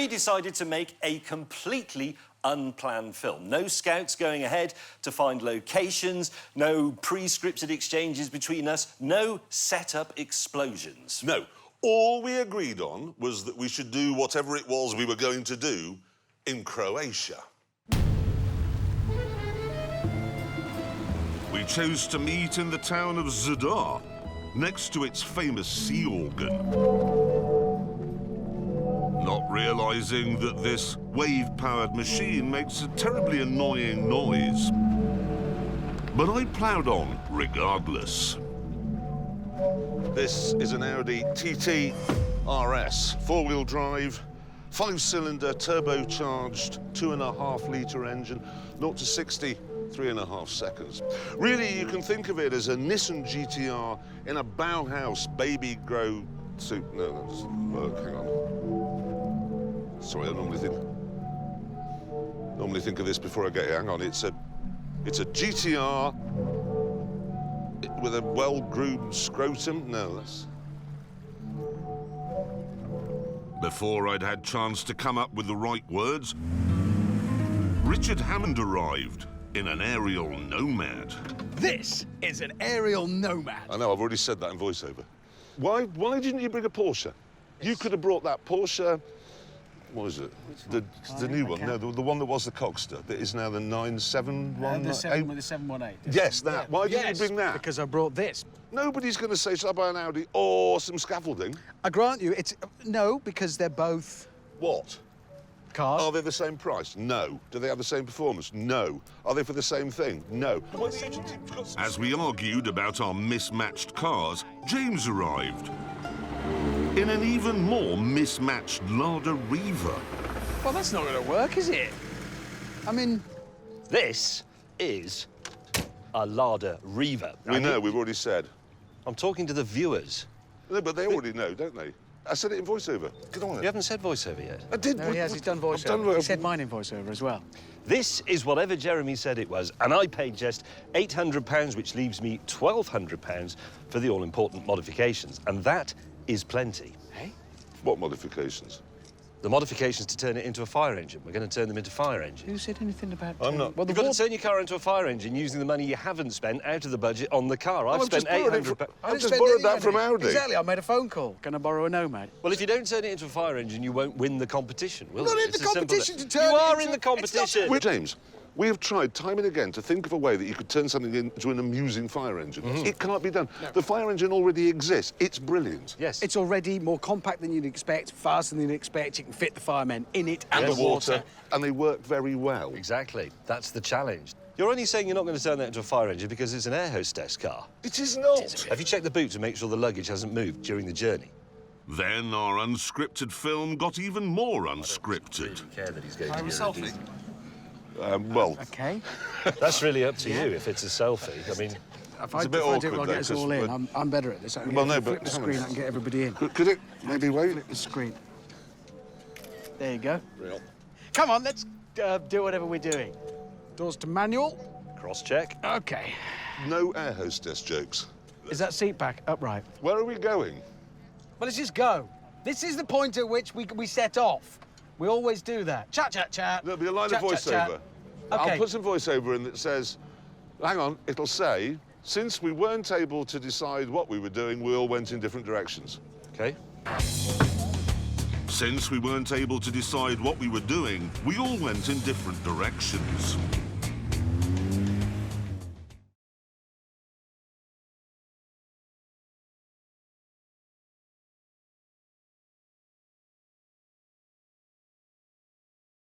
we decided to make a completely unplanned film. No scouts going ahead to find locations, no pre-scripted exchanges between us, no set-up explosions. No. All we agreed on was that we should do whatever it was we were going to do in Croatia. We chose to meet in the town of Zadar, next to its famous sea organ. Not realising that this wave-powered machine makes a terribly annoying noise. But I ploughed on regardless. This is an Audi TT RS, four-wheel drive, 5-cylinder, turbocharged, 2.5-litre engine, 0 to 60, 3.5 seconds. Really, you can think of it as a Nissan GTR in a Bauhaus baby grow suit. No, that doesn't work. Hang on. Sorry, I normally think of this before I get here. Hang on, it's a GTR with a well-groomed scrotum. No, that's... Before I'd had chance to come up with the right words, Richard Hammond arrived in an aerial nomad. This is an aerial nomad. I know, I've already said that in voiceover. Why didn't you bring a Porsche? You could have brought that Porsche... What is it? The new one? No, the one that was the Cockster, that is now the 971. The 718. Yes, that. Yeah. Why didn't you bring that? Because I brought this. Nobody's going to say, shall I buy an Audi or some scaffolding? I grant you, it's... No, because they're both... What? Cars. Are they the same price? No. Do they have the same performance? No. Are they for the same thing? No. As we argued about our mismatched cars, James arrived in an even more mismatched Lada Riva. Well, that's not going to work, is it? I mean... This is a Lada Riva. We know, we've already said. I'm talking to the viewers. No, but they already know, don't they? I said it in voiceover. Get on with it. You haven't said voiceover yet. I did. No, he has. He's done voiceover. He said mine in voiceover as well. This is whatever Jeremy said it was, and I paid just £800, which leaves me £1,200 for the all-important modifications, and that is plenty. Hey? What modifications? The modifications to turn it into a fire engine. We're going to turn them into fire engines. Who said anything about... I'm not... Well, you've got to turn your car into a fire engine using the money you haven't spent out of the budget on the car. I've spent £800. I've just borrowed that from Audi. Exactly, I made a phone call. Can I borrow a Nomad? Well, if you don't turn it into a fire engine, you won't win the competition, will you? I'm not in the competition to turn it into... You are in the competition. James, we have tried time and again to think of a way that you could turn something into an amusing fire engine. It can't be done. No. The fire engine already exists. It's brilliant. Yes. It's already more compact than you'd expect, faster than you'd expect. You can fit the firemen in it and the water. And they work very well. Exactly. That's the challenge. You're only saying you're not going to turn that into a fire engine because it's an air hostess car. It is not. Have you checked the boot to make sure the luggage hasn't moved during the journey? Then our unscripted film got even more unscripted. I don't really care that he's going to selfie. Well... OK. That's really up to you if it's a selfie. I mean... If I do it, I'll get us all in. I'm better at this. Well, no, but... Flip the screen, I can get everybody in. Could it maybe wait? Flip the screen. There you go. Real. Come on, let's do whatever we're doing. Doors to manual. Cross-check. OK. No air hostess jokes. Is that seat back upright? Where are we going? Well, let's just go. This is the point at which we set off. We always do that. Chat, chat, chat. There'll be a line of voiceover. Chat. Okay. I'll put some voiceover in that says, hang on, it'll say, since we weren't able to decide what we were doing, we all went in different directions. OK. Since we weren't able to decide what we were doing, we all went in different directions.